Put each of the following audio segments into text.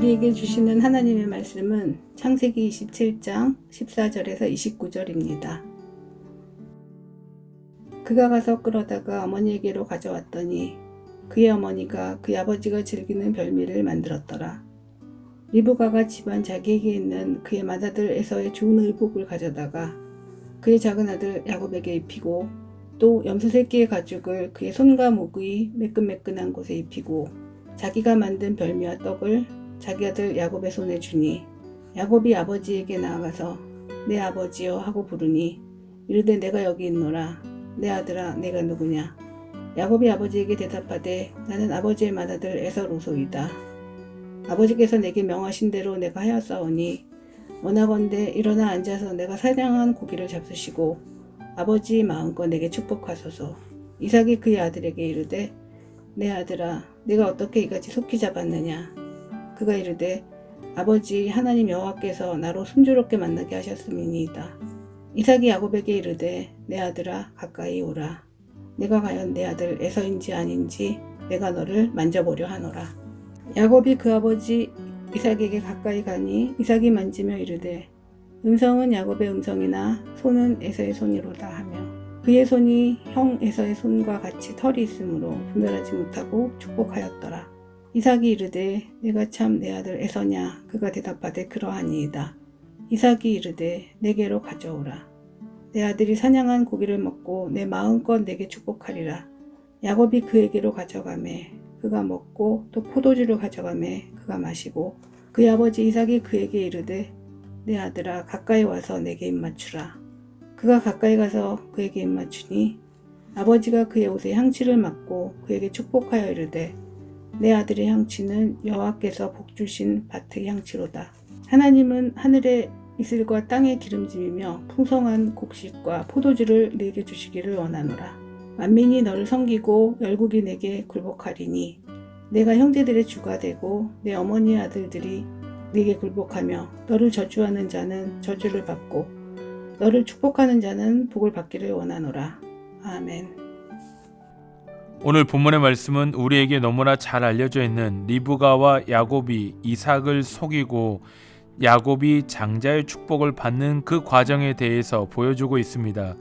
우리에게 주시는 하나님의 말씀은 창세기 27장 14절에서 29절입니다. 그가 가서 끌어다가 어머니에게로 가져왔더니 그의 어머니가 그의 아버지가 즐기는 별미를 만들었더라. 리브가가 집안 자기에게 있는 그의 맏아들 에서의 좋은 의복을 가져다가 그의 작은 아들 야곱에게 입히고 또 염소 새끼의 가죽을 그의 손과 목의 매끈매끈한 곳에 입히고 자기가 만든 별미와 떡을 자기 아들 야곱의 손에 주니 야곱이 아버지에게 나아가서 내 아버지여 하고 부르니 이르되 내가 여기 있노라. 내 아들아 내가 누구냐. 야곱이 아버지에게 대답하되 나는 아버지의 맏아들 에서로소이다. 아버지께서 내게 명하신 대로 내가 하였사오니 원하건대 일어나 앉아서 내가 사냥한 고기를 잡수시고 아버지 마음껏 내게 축복하소서. 이삭이 그의 아들에게 이르되 내 아들아 내가 어떻게 이같이 속히 잡았느냐. 그가 이르되 아버지 하나님 여호와께서 나로 순조롭게 만나게 하셨음이니이다. 이삭이 야곱에게 이르되 내 아들아 가까이 오라. 내가 과연 내 아들 에서인지 아닌지 내가 너를 만져보려 하노라. 야곱이 그 아버지 이삭에게 가까이 가니 이삭이 만지며 이르되 음성은 야곱의 음성이나 손은 에서의 손이로다 하며 그의 손이 형 에서의 손과 같이 털이 있으므로 분별하지 못하고 축복하였더라. 이삭이 이르되 내가 참 내 아들 에서냐. 그가 대답하되 그러하니이다. 이삭이 이르되 내게로 가져오라. 내 아들이 사냥한 고기를 먹고 내 마음껏 내게 축복하리라. 야곱이 그에게로 가져가매 그가 먹고 또 포도주를 가져가매 그가 마시고 그의 아버지 이삭이 그에게 이르되 내 아들아 가까이 와서 내게 입맞추라. 그가 가까이 가서 그에게 입맞추니 아버지가 그의 옷에 향취를 맡고 그에게 축복하여 이르되 내 아들의 향취는 여호와께서 복주신 밭의 향취로다. 하나님은 하늘의 이슬과 땅의 기름짐이며 풍성한 곡식과 포도주를 내게 주시기를 원하노라. 만민이 너를 섬기고 열국이 내게 굴복하리니 내가 형제들의 주가 되고 내 어머니의 아들들이 네게 굴복하며 너를 저주하는 자는 저주를 받고 너를 축복하는 자는 복을 받기를 원하노라. 아멘. 오늘 본문의 말씀은 우리에게 너무나 잘 알려져 있는 리브가와 야곱이 이삭을 속이고 야곱이 장자의 축복을 받는 그 과정에 대해서 보여주고 있습니다.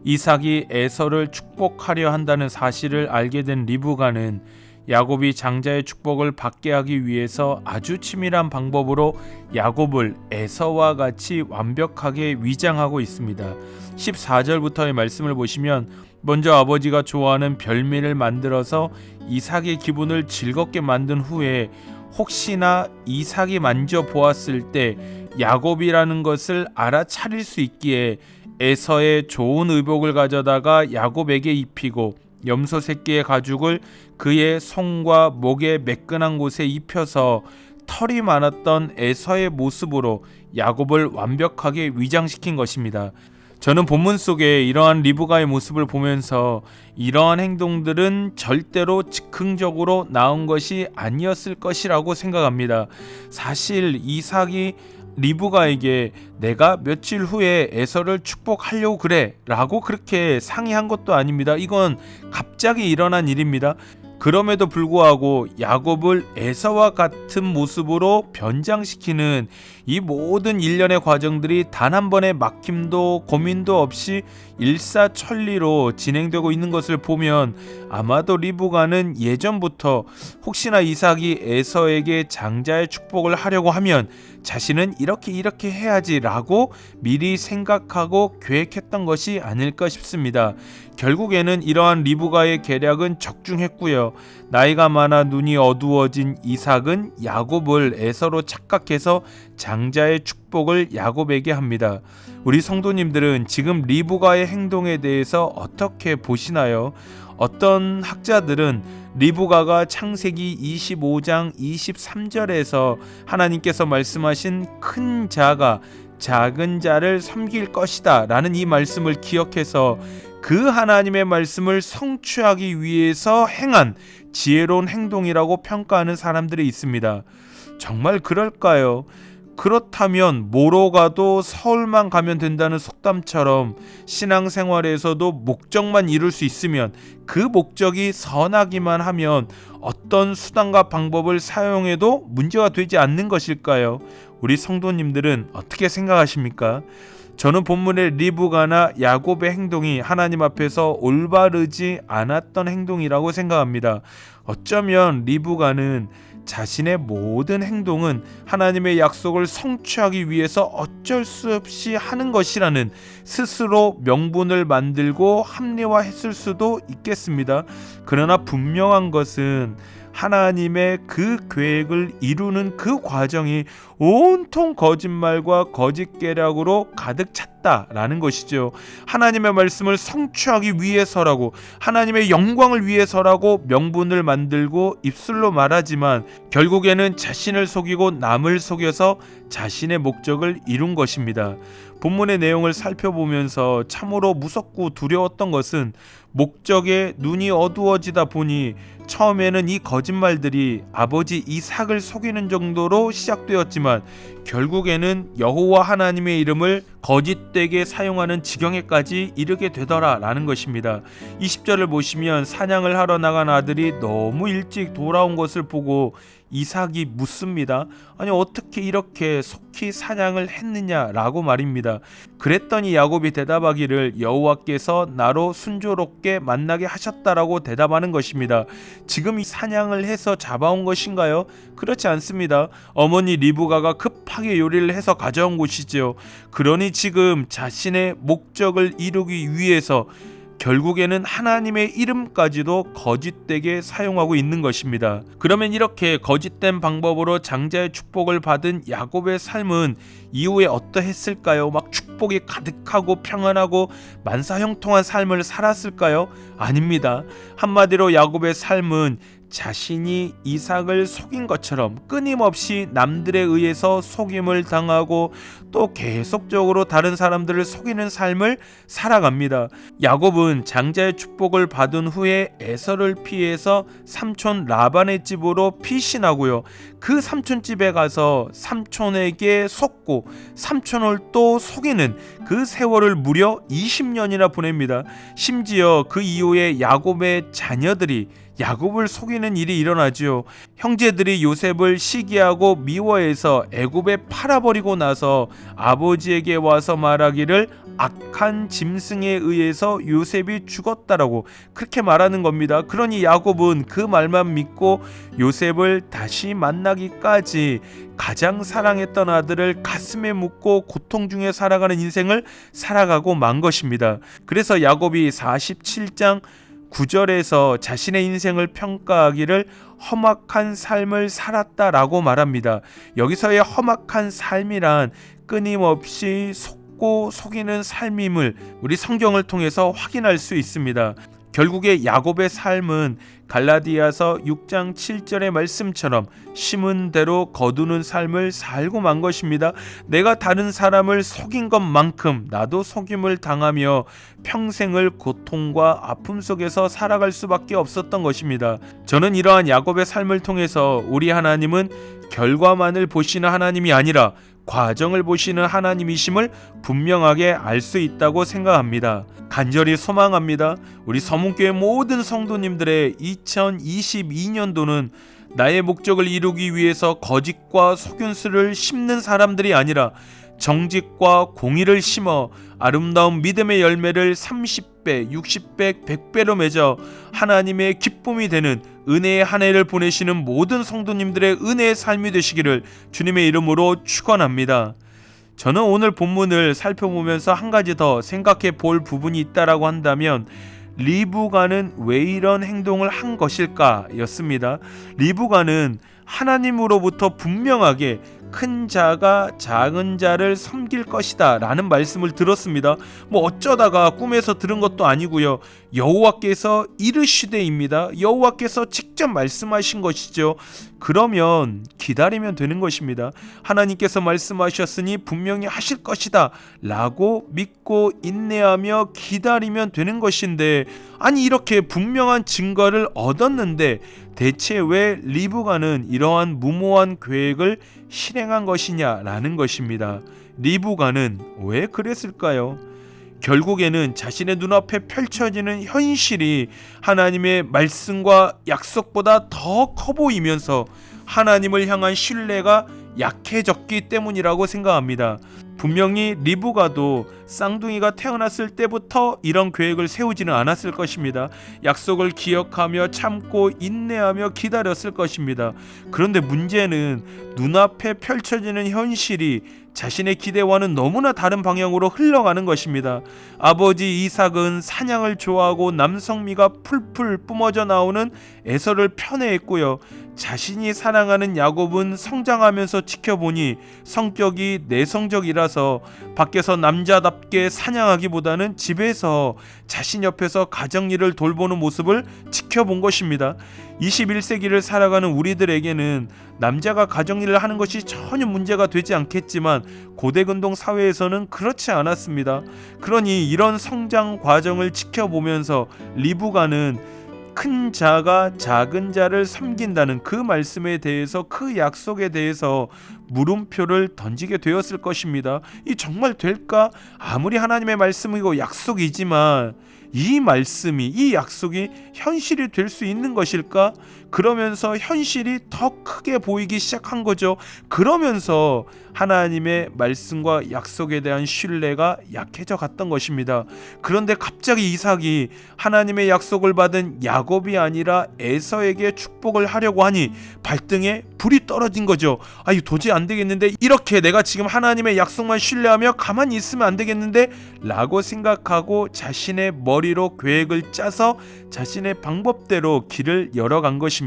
이삭이 에서를 축복하려 한다는 사실을 알게 된 리브가는 야곱이 장자의 축복을 받게 하기 위해서 아주 치밀한 방법으로 야곱을 에서와 같이 완벽하게 위장하고 있습니다. 14절부터의 말씀을 보시면 먼저 아버지가 좋아하는 별미를 만들어서 이삭의 기분을 즐겁게 만든 후에 혹시나 이삭이 만져보았을 때 야곱이라는 것을 알아차릴 수 있기에 에서의 좋은 의복을 가져다가 야곱에게 입히고 염소 새끼의 가죽을 그의 손과 목의 매끈한 곳에 입혀서 털이 많았던 에서의 모습으로 야곱을 완벽하게 위장시킨 것입니다. 저는 본문 속에 이러한 리브가의 모습을 보면서 이러한 행동들은 절대로 즉흥적으로 나온 것이 아니었을 것이라고 생각합니다. 사실 이삭이 리브가에게 내가 며칠 후에 에서를 축복하려고 그래 라고 그렇게 상의한 것도 아닙니다. 이건 갑자기 일어난 일입니다. 그럼에도 불구하고 야곱을 에서와 같은 모습으로 변장시키는 이 모든 일련의 과정들이 단 한 번의 막힘도 고민도 없이 일사천리로 진행되고 있는 것을 보면 아마도 리브가는 예전부터 혹시나 이삭이 에서에게 장자의 축복을 하려고 하면 자신은 이렇게 해야지 라고 미리 생각하고 계획했던 것이 아닐까 싶습니다. 결국에는 이러한 리브가의 계략은 적중했고요. 나이가 많아 눈이 어두워진 이삭은 야곱을 에서로 착각해서 장자의 축복을 야곱에게 합니다. 우리 성도님들은 지금 리브가의 행동에 대해서 어떻게 보시나요? 어떤 학자들은 리브가가 창세기 25장 23절에서 하나님께서 말씀하신 큰 자가 작은 자를 섬길 것이다 라는 이 말씀을 기억해서 그 하나님의 말씀을 성취하기 위해서 행한 지혜로운 행동이라고 평가하는 사람들이 있습니다. 정말 그럴까요? 그렇다면 뭐로 가도 서울만 가면 된다는 속담처럼 신앙생활에서도 목적만 이룰 수 있으면, 그 목적이 선하기만 하면 어떤 수단과 방법을 사용해도 문제가 되지 않는 것일까요? 우리 성도님들은 어떻게 생각하십니까? 저는 본문의 리브가나 야곱의 행동이 하나님 앞에서 올바르지 않았던 행동이라고 생각합니다. 어쩌면 리브가는 자신의 모든 행동은 하나님의 약속을 성취하기 위해서 어쩔 수 없이 하는 것이라는 스스로 명분을 만들고 합리화했을 수도 있겠습니다. 그러나 분명한 것은 하나님의 그 계획을 이루는 그 과정이 온통 거짓말과 거짓 계략으로 가득 찼다라는 것이죠. 하나님의 말씀을 성취하기 위해서라고, 하나님의 영광을 위해서라고 명분을 만들고 입술로 말하지만 결국에는 자신을 속이고 남을 속여서 자신의 목적을 이룬 것입니다. 본문의 내용을 살펴보면서 참으로 무섭고 두려웠던 것은 목적에 눈이 어두워지다 보니 처음에는 이 거짓말들이 아버지 이삭을 속이는 정도로 시작되었지만 결국에는 여호와 하나님의 이름을 거짓되게 사용하는 지경에까지 이르게 되더라라는 것입니다. 20절을 보시면 사냥을 하러 나간 아들이 너무 일찍 돌아온 것을 보고 이삭이 묻습니다. 아니 어떻게 이렇게 속히 사냥을 했느냐라고 말입니다. 그랬더니 야곱이 대답하기를 여호와께서 나로 순조롭게 만나게 하셨다라고 대답하는 것입니다. 지금 이 사냥을 해서 잡아온 것인가요? 그렇지 않습니다. 어머니 리브가가 급하게 요리를 해서 가져온 것이지요. 그러니 지금 자신의 목적을 이루기 위해서 결국에는 하나님의 이름까지도 거짓되게 사용하고 있는 것입니다. 그러면 이렇게 거짓된 방법으로 장자의 축복을 받은 야곱의 삶은 이후에 어떠했을까요? 막 축복이 가득하고 평안하고 만사형통한 삶을 살았을까요? 아닙니다. 한마디로 야곱의 삶은 자신이 이삭을 속인 것처럼 끊임없이 남들에 의해서 속임을 당하고 또 계속적으로 다른 사람들을 속이는 삶을 살아갑니다. 야곱은 장자의 축복을 받은 후에 에서를 피해서 삼촌 라반의 집으로 피신하고요. 그 삼촌 집에 가서 삼촌에게 속고 삼촌을 또 속이는 그 세월을 무려 20년이나 보냅니다. 심지어 그 이후에 야곱의 자녀들이 야곱을 속이는 일이 일어나지요. 형제들이 요셉을 시기하고 미워해서 애굽에 팔아버리고 나서 아버지에게 와서 말하기를 악한 짐승에 의해서 요셉이 죽었다라고 그렇게 말하는 겁니다. 그러니 야곱은 그 말만 믿고 요셉을 다시 만나기까지 가장 사랑했던 아들을 가슴에 묻고 고통 중에 살아가는 인생을 살아가고 만 것입니다. 그래서 야곱이 47장 9절에서 자신의 인생을 평가하기를 험악한 삶을 살았다라고 말합니다. 여기서의 험악한 삶이란 끊임없이 속고 속이는 삶임을 우리 성경을 통해서 확인할 수 있습니다. 결국에 야곱의 삶은 갈라디아서 6장 7절의 말씀처럼 심은 대로 거두는 삶을 살고 만 것입니다. 내가 다른 사람을 속인 것만큼 나도 속임을 당하며 평생을 고통과 아픔 속에서 살아갈 수밖에 없었던 것입니다. 저는 이러한 야곱의 삶을 통해서 우리 하나님은 결과만을 보시는 하나님이 아니라 과정을 보시는 하나님이심을 분명하게 알 수 있다고 생각합니다. 간절히 소망합니다. 우리 서문교회 모든 성도님들의 2022년도는 나의 목적을 이루기 위해서 거짓과 속임수를 심는 사람들이 아니라 정직과 공의를 심어 아름다운 믿음의 열매를 30배, 60배, 100배로 맺어 하나님의 기쁨이 되는 은혜의 한 해를 보내시는 모든 성도님들의 은혜의 삶이 되시기를 주님의 이름으로 축원합니다. 저는 오늘 본문을 살펴보면서 한 가지 더 생각해 볼 부분이 있다라고 한다면 리브가는 왜 이런 행동을 한 것일까 였습니다. 리브가는 하나님으로부터 분명하게 큰 자가 작은 자를 섬길 것이다 라는 말씀을 들었습니다. 어쩌다가 꿈에서 들은 것도 아니고요. 여호와께서 이르시되입니다. 여호와께서 직접 말씀하신 것이죠. 그러면 기다리면 되는 것입니다. 하나님께서 말씀하셨으니 분명히 하실 것이다 라고 믿고 인내하며 기다리면 되는 것인데, 아니 이렇게 분명한 증거를 얻었는데 대체 왜 리브가는 이러한 무모한 계획을 실행한 것이냐라는 것입니다. 리브가는 왜 그랬을까요? 결국에는 자신의 눈앞에 펼쳐지는 현실이 하나님의 말씀과 약속보다 더 커 보이면서 하나님을 향한 신뢰가 약해졌기 때문이라고 생각합니다. 분명히 리브가도 쌍둥이가 태어났을 때부터 이런 계획을 세우지는 않았을 것입니다. 약속을 기억하며 참고 인내하며 기다렸을 것입니다. 그런데 문제는 눈앞에 펼쳐지는 현실이 자신의 기대와는 너무나 다른 방향으로 흘러가는 것입니다. 아버지 이삭은 사냥을 좋아하고 남성미가 풀풀 뿜어져 나오는 에서를 편애했고요. 자신이 사랑하는 야곱은 성장하면서 지켜보니 성격이 내성적이라서 밖에서 남자답게 사냥하기보다는 집에서 자신 옆에서 가정일을 돌보는 모습을 지켜본 것입니다. 21세기를 살아가는 우리들에게는 남자가 가정일을 하는 것이 전혀 문제가 되지 않겠지만 고대 근동 사회에서는 그렇지 않았습니다. 그러니 이런 성장 과정을 지켜보면서 리브가는 큰 자가 작은 자를 섬긴다는 그 말씀에 대해서, 그 약속에 대해서 물음표를 던지게 되었을 것입니다. 이 정말 될까? 아무리 하나님의 말씀이고 약속이지만 이 말씀이, 이 약속이 현실이 될 수 있는 것일까? 그러면서 현실이 더 크게 보이기 시작한 거죠. 그러면서 하나님의 말씀과 약속에 대한 신뢰가 약해져 갔던 것입니다. 그런데 갑자기 이삭이 하나님의 약속을 받은 야곱이 아니라 에서에게 축복을 하려고 하니 발등에 불이 떨어진 거죠. 이거 도저히 안 되겠는데, 이렇게 내가 지금 하나님의 약속만 신뢰하며 가만히 있으면 안 되겠는데 라고 생각하고 자신의 머리로 계획을 짜서 자신의 방법대로 길을 열어간 것입니다.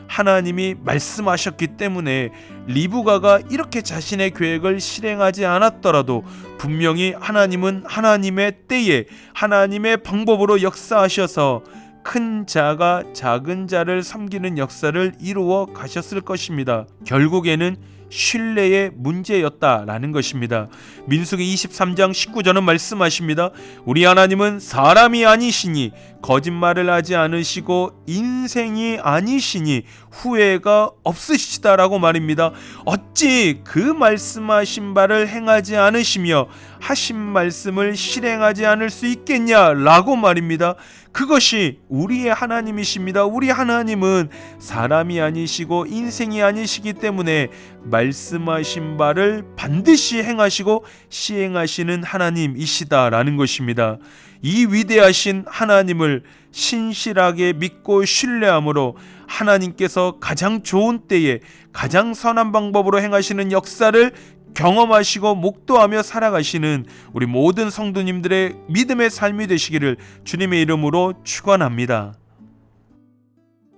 하나님이 말씀하셨기 때문에 리브가가 이렇게 자신의 계획을 실행하지 않았더라도 분명히 하나님은 하나님의 때에 하나님의 방법으로 역사하셔서 큰 자가 작은 자를 섬기는 역사를 이루어 가셨을 것입니다. 결국에는 신뢰의 문제였다라는 것입니다. 민수기 23장 19절은 말씀하십니다. 우리 하나님은 사람이 아니시니 거짓말을 하지 않으시고 인생이 아니시니 후회가 없으시다라고 말입니다. 어찌 그 말씀하신 바를 행하지 않으시며 하신 말씀을 실행하지 않을 수 있겠냐라고 말입니다. 그것이 우리의 하나님이십니다. 우리 하나님은 사람이 아니시고 인생이 아니시기 때문에 말씀하신 바를 반드시 행하시고 시행하시는 하나님이시다라는 것입니다. 이 위대하신 하나님을 신실하게 믿고 신뢰함으로 하나님께서 가장 좋은 때에 가장 선한 방법으로 행하시는 역사를 경험하시고 목도하며 살아가시는 우리 모든 성도님들의 믿음의 삶이 되시기를 주님의 이름으로 축원합니다.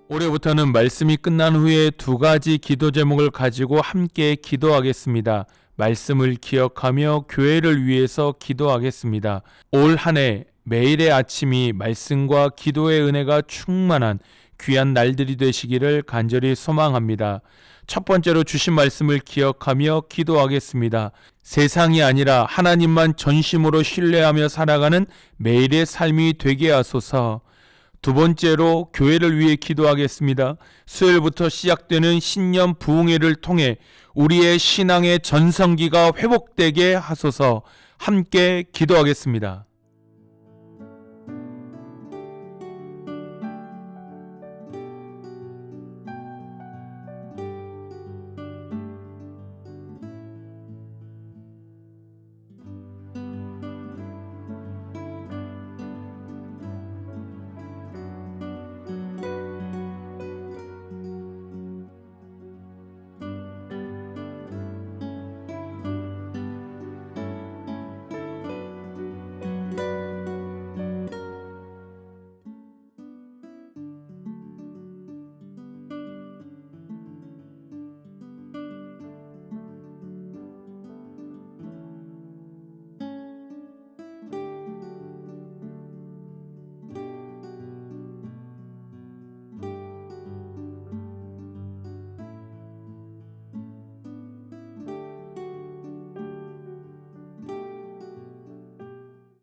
올해부터는 말씀이 끝난 후에 두 가지 기도 제목을 가지고 함께 기도하겠습니다. 말씀을 기억하며 교회를 위해서 기도하겠습니다. 올 한 해 매일의 아침이 말씀과 기도의 은혜가 충만한 귀한 날들이 되시기를 간절히 소망합니다. 첫 번째로 주신 말씀을 기억하며 기도하겠습니다. 세상이 아니라 하나님만 전심으로 신뢰하며 살아가는 매일의 삶이 되게 하소서. 두 번째로 교회를 위해 기도하겠습니다. 수요일부터 시작되는 신년 부흥회를 통해 우리의 신앙의 전성기가 회복되게 하소서. 함께 기도하겠습니다.